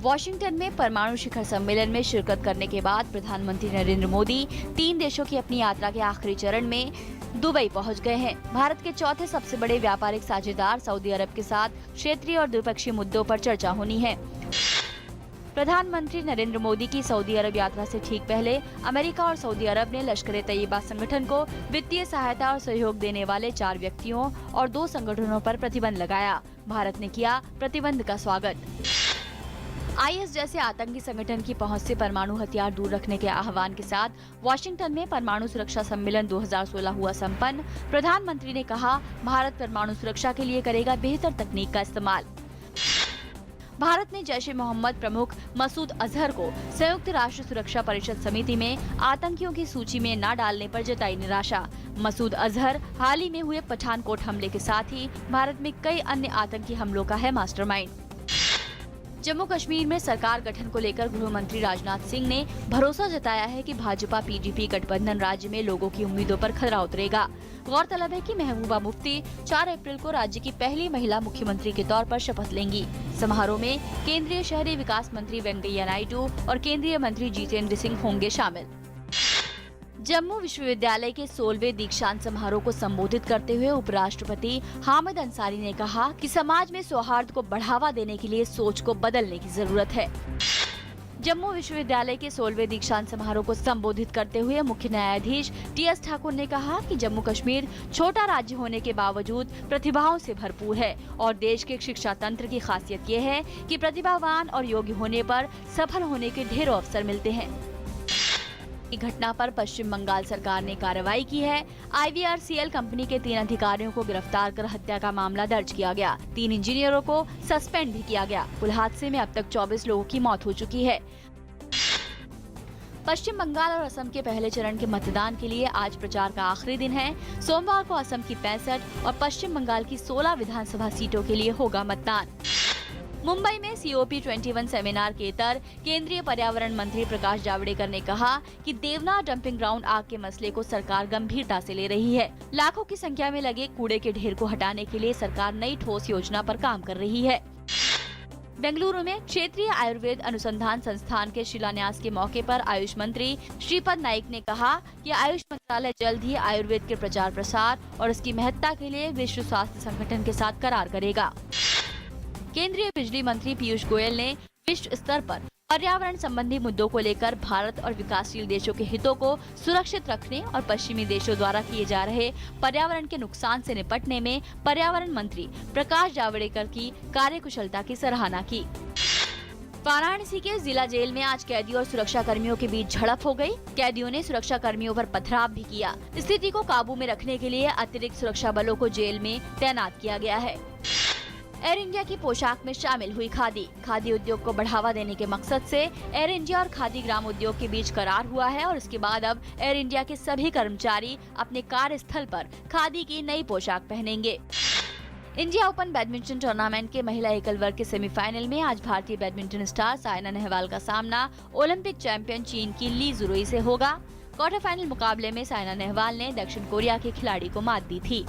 Washington में परमाणु शिखर सम्मेलन में शिरकत करने के बाद प्रधानमंत्री नरेंद्र मोदी 3 देशों की अपनी यात्रा के आखिरी चरण में दुबई पहुंच गए हैं। भारत के चौथे सबसे बड़े व्यापारिक साझेदार सऊदी अरब के साथ क्षेत्रीय और द्विपक्षीय मुद्दों पर चर्चा होनी है। प्रधानमंत्री नरेंद्र मोदी की सऊदी अरब यात्रा से ठीक पहले अमेरिका और सऊदी अरब ने लश्कर-ए-तैयबा संगठन को वित्तीय सहायता और सहयोग देने वाले 4 व्यक्तियों और 2 संगठनों पर प्रतिबंध लगाया। भारत ने किया प्रतिबंध का स्वागत। IS जैसे आतंकी संगठन की पहुंच से परमाणु हथियार दूर रखने के आह्वान के साथ वॉशिंगटन में परमाणु सुरक्षा सम्मेलन 2016 हुआ संपन्न। प्रधानमंत्री ने कहा, भारत परमाणु सुरक्षा के लिए करेगा बेहतर तकनीक का इस्तेमाल। भारत ने जैश-ए-मोहम्मद प्रमुख मसूद अजहर को संयुक्त राष्ट्र सुरक्षा परिषद समिति में आतंकियों की सूची में न डालने पर जताई निराशा। मसूद अजहर हाल ही में हुए पठानकोट हमले के साथ ही भारत में कई अन्य आतंकी हमलों का है मास्टरमाइंड। जम्मू कश्मीर में सरकार गठन को लेकर गृह मंत्री राजनाथ सिंह ने भरोसा जताया है कि भाजपा PDP गठबंधन राज्य में लोगों की उम्मीदों पर खरा उतरेगा। गौरतलब है कि महबूबा मुफ्ती 4 अप्रैल को राज्य की पहली महिला मुख्यमंत्री के तौर पर शपथ लेंगी। समारोह में केंद्रीय शहरी विकास मंत्री वेंकैया नायडू और केंद्रीय मंत्री जितेंद्र सिंह होंगे शामिल। जम्मू विश्वविद्यालय के 16वें दीक्षांत समारोह को संबोधित करते हुए उपराष्ट्रपति हामिद अंसारी ने कहा कि समाज में सौहार्द को बढ़ावा देने के लिए सोच को बदलने की जरूरत है। जम्मू विश्वविद्यालय के 16वें दीक्षांत समारोह को संबोधित करते हुए मुख्य न्यायाधीश TS ठाकुर ने कहा कि जम्मू कश्मीर छोटा राज्य होने के बावजूद प्रतिभाओं से भरपूर है और देश के शिक्षा तंत्र की खासियत ये है कि प्रतिभावान और योग्य होने पर सफल होने के ढेरों अवसर मिलते हैं। घटना पर पश्चिम बंगाल सरकार ने कार्रवाई की है। IVRCL कंपनी के 3 अधिकारियों को गिरफ्तार कर हत्या का मामला दर्ज किया गया। 3 इंजीनियरों को सस्पेंड भी किया गया। कुल हादसे में अब तक 24 लोगों की मौत हो चुकी है। पश्चिम बंगाल और असम के पहले चरण के मतदान के लिए आज प्रचार का आखिरी दिन है। सोमवार को असम की 65 और पश्चिम बंगाल की 16 विधानसभा सीटों के लिए होगा मतदान। मुंबई में COP21 सेमिनार के तर केंद्रीय पर्यावरण मंत्री प्रकाश जावड़ेकर ने कहा कि देवना डंपिंग ग्राउंड आग के मसले को सरकार गंभीरता से ले रही है। लाखों की संख्या में लगे कूड़े के ढेर को हटाने के लिए सरकार नई ठोस योजना पर काम कर रही है। बेंगलुरु में क्षेत्रीय आयुर्वेद अनुसंधान संस्थान के शिलान्यास के मौके पर आयुष मंत्री श्रीपद नाइक ने कहा कि आयुष मंत्रालय जल्द ही आयुर्वेद के प्रचार प्रसार और इसकी महत्ता के लिए विश्व स्वास्थ्य संगठन के साथ करार करेगा। केंद्रीय बिजली मंत्री पीयूष गोयल ने विश्व स्तर पर पर्यावरण संबंधी मुद्दों को लेकर भारत और विकासशील देशों के हितों को सुरक्षित रखने और पश्चिमी देशों द्वारा किए जा रहे पर्यावरण के नुकसान से निपटने में पर्यावरण मंत्री प्रकाश जावड़ेकर की कार्यकुशलता की सराहना की। वाराणसी के जिला जेल में आज कैदी और सुरक्षा कर्मियों के बीच झड़प हो गई। कैदियों ने सुरक्षा कर्मियों पर पथराव भी किया। स्थिति को काबू में रखने के लिए अतिरिक्त सुरक्षा बलों को जेल में तैनात किया गया है। एयर इंडिया की पोशाक में शामिल हुई खादी। खादी उद्योग को बढ़ावा देने के मकसद से एयर इंडिया और खादी ग्राम उद्योग के बीच करार हुआ है और इसके बाद अब एयर इंडिया के सभी कर्मचारी अपने कार्यस्थल पर खादी की नई पोशाक पहनेंगे। इंडिया ओपन बैडमिंटन टूर्नामेंट के महिला एकल वर्ग के सेमीफाइनल में आज भारतीय बैडमिंटन स्टार साइना नेहवाल का सामना ओलंपिक चैंपियन चीन की ली जुरुई से होगा। क्वार्टर फाइनल मुकाबले में साइना नेहवाल ने दक्षिण कोरिया के खिलाड़ी को मात दी थी।